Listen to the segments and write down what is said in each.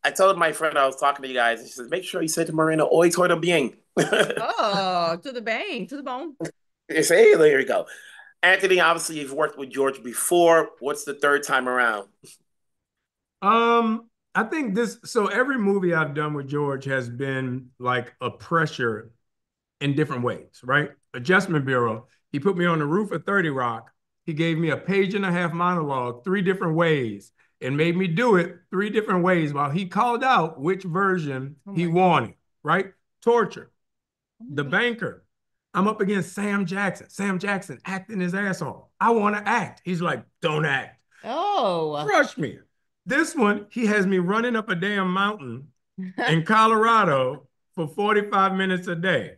I told my friend I was talking to you guys. She says, make sure you say to Morena, "Hoy todo bien." Oh, to the bang, to the bone. Say, there you go. Anthony, obviously, you've worked with George before. What's the third time around? Um, I think so every movie I've done with George has been like a pressure in different ways, right? Adjustment Bureau, he put me on the roof of 30 Rock. He gave me a page and a half monologue, three different ways, and made me do it three different ways while he called out which version Oh he my God. wanted, right? Torture, Oh my The God. Banker. I'm up against Sam Jackson. Sam Jackson acting his ass off. I want to act. He's like, don't act. Oh. Crush me. This one, he has me running up a damn mountain in Colorado for 45 minutes a day.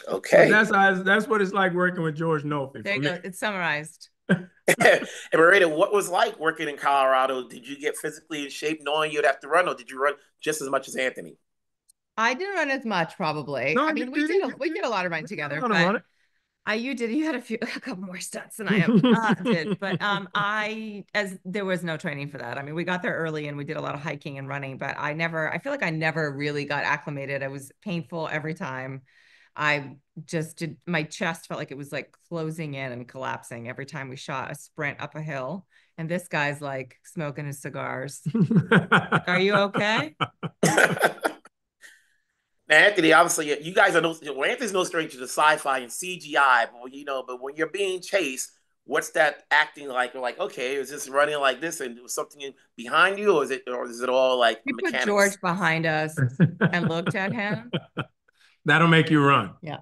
So Okay. that's what it's like working with George Nolfi There for you me. go. It's summarized. And Marita, what was like working in Colorado? Did you get physically in shape knowing you'd have to run, or did you run just as much as Anthony? I didn't run as much, probably. No, I you mean, did. You we did. did a lot of running You know together, how to but run you had a couple more stunts than I have did. it. But I as there was no training for that. I mean, we got there early and we did a lot of hiking and running, but I feel like I never really got acclimated. It was painful every time. I just did my chest felt like it was like closing in and collapsing every time we shot a sprint up a hill. And this guy's like smoking his cigars. Like, are you okay? Anthony, obviously, you guys are no. Well, Anthony's no stranger to sci-fi and CGI, but but when you're being chased, what's that acting like? You're like, okay, is this running like this, and something behind you, or is it all like We put mechanics? George behind us and looked at him. That'll make you run. Yeah.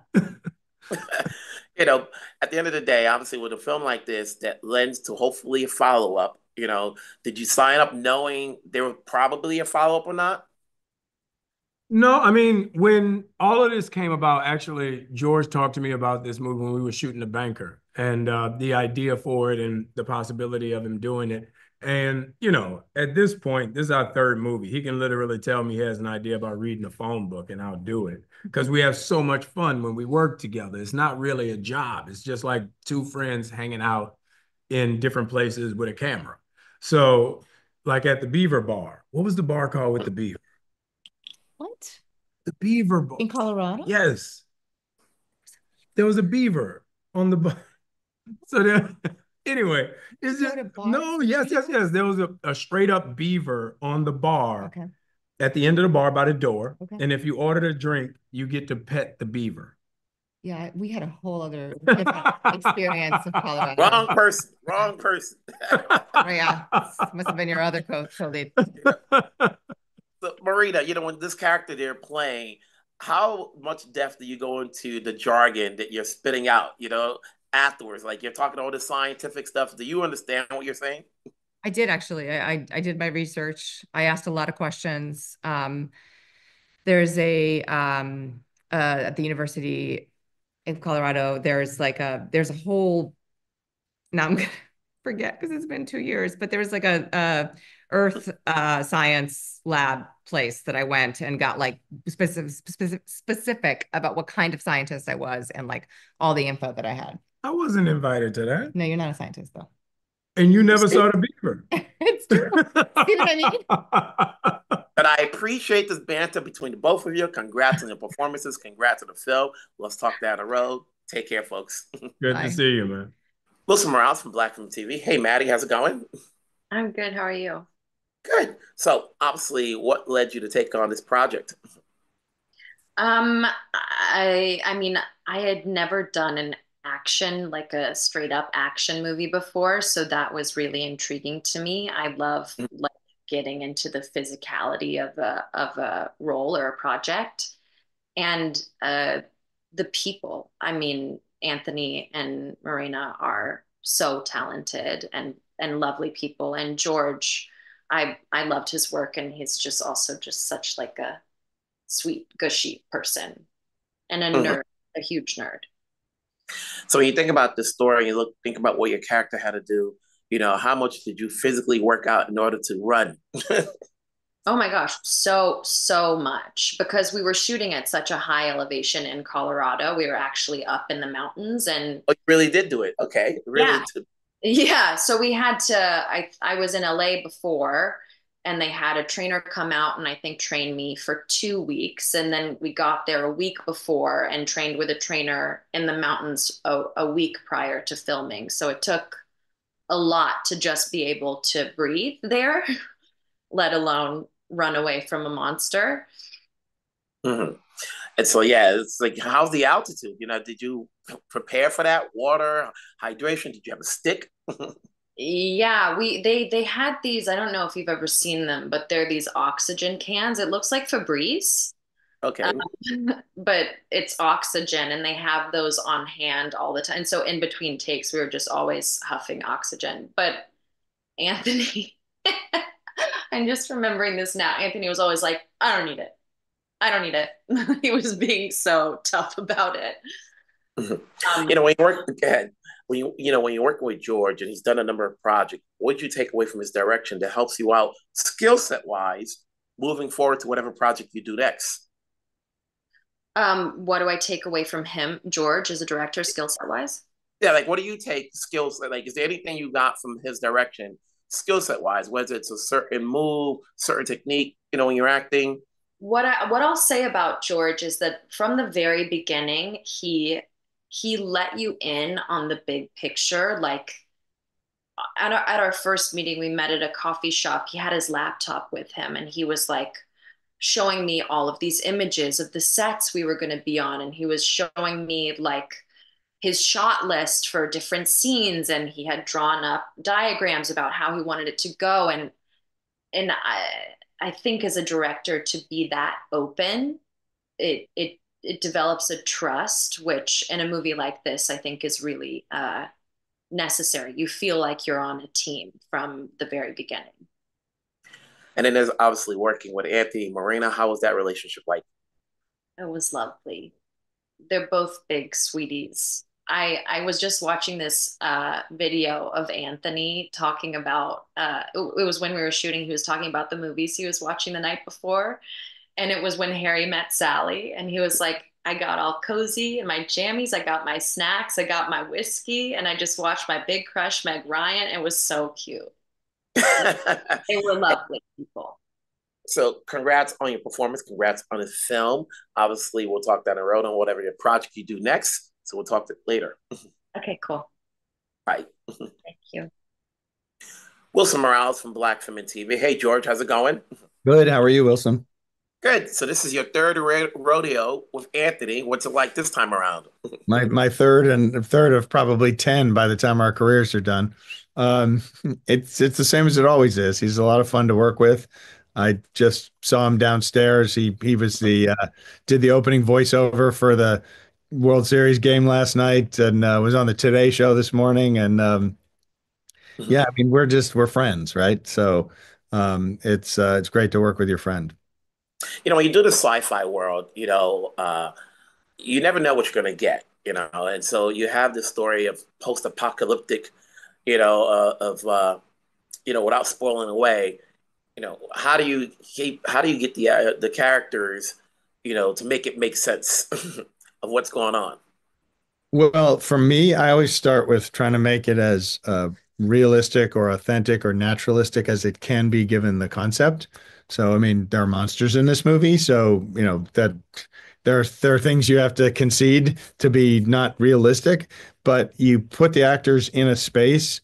you know, at the end of the day, obviously, with a film like this that lends to hopefully a follow up, did you sign up knowing there was probably a follow up or not? No, I mean, when all of this came about, actually, George talked to me about this movie when we were shooting The Banker and the idea for it and the possibility of him doing it. And, at this point, this is our third movie. He can literally tell me he has an idea about reading a phone book and I'll do it because we have so much fun when we work together. It's not really a job, it's just like two friends hanging out in different places with a camera. So, like at the Beaver Bar, what was the bar called with the beaver? What? The Beaver Bar. In Colorado? Yes, there was a beaver on the bar. So there, anyway, You it's go just to bars no, with yes, yes, beavers? yes. There was a straight up beaver on the bar Okay. at the end of the bar by the door. Okay. And if you ordered a drink, you get to pet the beaver. Yeah, we had a whole other different experience of Colorado. Wrong person. Wrong person. Oh, yeah, must have been your other co-lead. So, Marita, when this character they're playing, how much depth do you go into the jargon that you're spitting out, afterwards? Like you're talking all this scientific stuff. Do you understand what you're saying? I did actually. I did my research. I asked a lot of questions. There's at the University in Colorado, there's a whole now I'm gonna forget because it's been 2 years, but there was like a earth science lab place that I went and got like specific about what kind of scientist I was and like all the info that I had. I wasn't invited to that. No, you're not a scientist though. And you never saw the beaver. It's true. See what I mean? But I appreciate this banter between the both of you. Congrats on your performances. Congrats on the film. Let's talk down the road. Take care, folks. Good to Bye. see you, man. Wilson Morales from Black Film TV. Hey, Maddie, how's it going? I'm good. How are you? Good. So, obviously, what led you to take on this project? I mean, I had never done an action, like a straight up action movie before, so that was really intriguing to me. I love like getting into the physicality of a role or a project. And the people, I mean, Anthony and Morena are so talented and lovely people. And George, I loved his work, and he's just also just such like a sweet, gushy person and a Mhm. nerd, a huge nerd. So, when you think about the story, you think about what your character had to do. How much did you physically work out in order to run? Oh my gosh, so much because we were shooting at such a high elevation in Colorado. We were actually up in the mountains and Oh, you really did do it. Okay, yeah, really. Yeah, so we had to I was in LA before and they had a trainer come out and I think train me for 2 weeks and then we got there a week before and trained with a trainer in the mountains a week prior to filming. So it took a lot to just be able to breathe there, let alone run away from a monster. Mhm. And so, yeah, it's like, how's the altitude? Did you prepare for that? Water, hydration? Did you have a stick? Yeah, they had these, I don't know if you've ever seen them, but they're these oxygen cans. It looks like Febreze. Okay. But it's oxygen and they have those on hand all the time. So in between takes, we were just always huffing oxygen. But Anthony, I'm just remembering this now. Anthony was always like, I don't need it. I don't need it. He was being so tough about it. Mhm. Um, When you work again, when you're working with George and he's done a number of projects, what did you take away from his direction that helps you out skill set wise, moving forward to whatever project you do next? what do I take away from him, George, as a director, skill set wise? Yeah, like what do you take skills like? Is there anything you got from his direction, skill set wise, whether it's a certain move, certain technique, when you're acting? What I'll say about George is that from the very beginning, he let you in on the big picture. Like at our first meeting, we met at a coffee shop. He had his laptop with him, and he was like showing me all of these images of the sets we were going to be on, and he was showing me like his shot list for different scenes, and he had drawn up diagrams about how he wanted it to go, and I think as a director to be that open, it develops a trust, which in a movie like this, I think is really necessary. You feel like you're on a team from the very beginning. And then there's obviously working with Anthony Morena. How was that relationship like? It was lovely. They're both big sweeties. I was just watching this video of Anthony talking about it was when we were shooting, he was talking about the movies he was watching the night before. And it was when Harry met Sally, and he was like, I got all cozy in my jammies, I got my snacks, I got my whiskey, and I just watched my big crush, Meg Ryan. It was so cute. They were lovely people. So congrats on your performance. Congrats on this film. Obviously, we'll talk down the road on whatever your project you do next. So we'll talk later. Okay, cool. Bye. Thank you. Wilson Morales from Black Film and TV. Hey, George, how's it going? Good. How are you, Wilson? Good. So this is your third rodeo with Anthony. What's it like this time around? My third and third of probably 10 by the time our careers are done. Um, it's the same as it always is. He's a lot of fun to work with. I just saw him downstairs. He was the did the opening voiceover for the World Series game last night and was on the Today Show this morning. And yeah, I mean we're friends, right? So it's great to work with your friend. When you do the sci-fi world, you never know what you're going to get, and so you have this story of post-apocalyptic, of without spoiling away, how do you get the characters, to make it make sense of what's going on? Well, for me, I always start with trying to make it as realistic or authentic or naturalistic as it can be given the concept. So, I mean, there are monsters in this movie, so that there are things you have to concede to be not realistic, but you put the actors in a space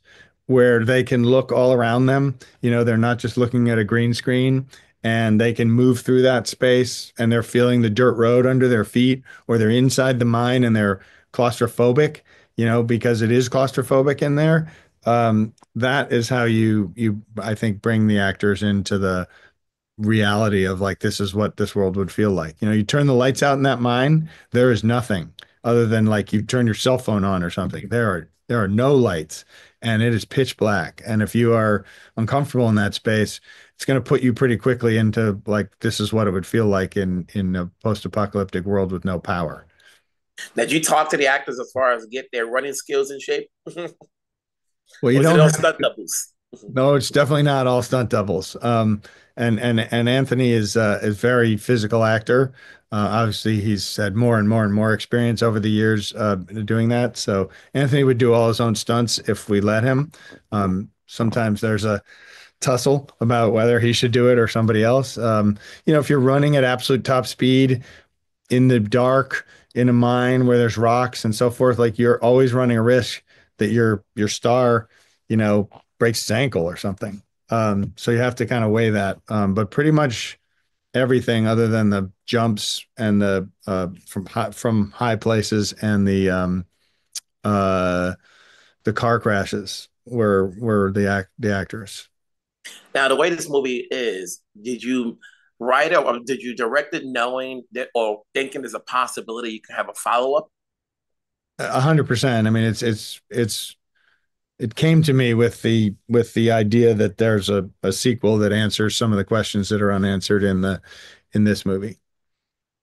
where they can look all around them. They're not just looking at a green screen and they can move through that space and they're feeling the dirt road under their feet, or they're inside the mine and they're claustrophobic, because it is claustrophobic in there. That is how you I think bring the actors into the reality of like this is what this world would feel like. You turn the lights out in that mine, there is nothing other than like you turn your cell phone on or something. There are no lights and it is pitch black. And if you are uncomfortable in that space, it's going to put you pretty quickly into like this is what it would feel like in a post-apocalyptic world with no power. Now, did you talk to the actors as far as get their running skills in shape? Well, Or you is it don't all have stunt doubles? No, it's definitely not all stunt doubles. And Anthony is very physical actor. Obviously, he's had more and more and more experience over the years doing that. So Anthony would do all his own stunts if we let him. Sometimes there's a tussle about whether he should do it or somebody else. If you're running at absolute top speed in the dark in a mine where there's rocks and so forth, like you're always running a risk that your star, you know, breaks his ankle or something. So you have to kind of weigh that. But pretty much everything other than the jumps and the from high places and uh the car crashes were the actors. Now, the way this movie is, did you write it or did you direct it knowing that or thinking there's a possibility you could have a follow up? 100%. I mean, it came to me with the idea that there's a sequel that answers some of the questions that are unanswered in this movie.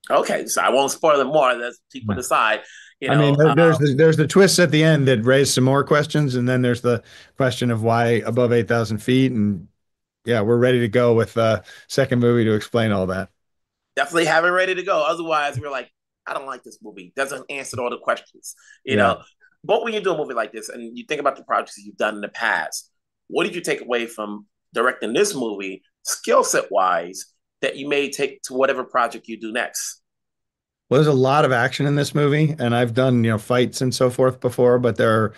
Okay, so I won't spoil it more. Let's keep Yeah. it aside. You I mean, know, there's the twists at the end that raise some more questions, and then there's the question of why above 8,000 feet, and yeah, we're ready to go with second movie to explain all that. definitely have it ready to go. Otherwise, we're like, I don't like this movie. Doesn't answer all the questions. You Yeah. know, but when you do a movie like this and you think about the projects you've done in the past, what did you take away from directing this movie, skill set wise, that you may take to whatever project you do next? Well, there's a lot of action in this movie, and I've done, fights and so forth before, but there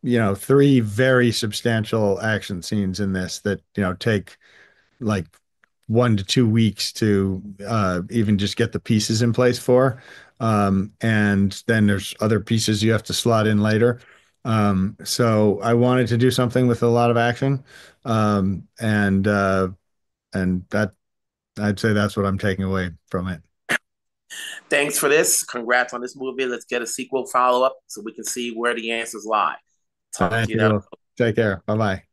are, three very substantial action scenes in this that, take like 1 to 2 weeks to even just get the pieces in place for. And then there's other pieces you have to slot in later. So I wanted to do something with a lot of action. And that I'd say that's what I'm taking away from it. Thanks for this. Congrats on this movie. Let's get a sequel follow up so we can see where the answers lie. Talk to Thank you now. you. Take care. Bye bye.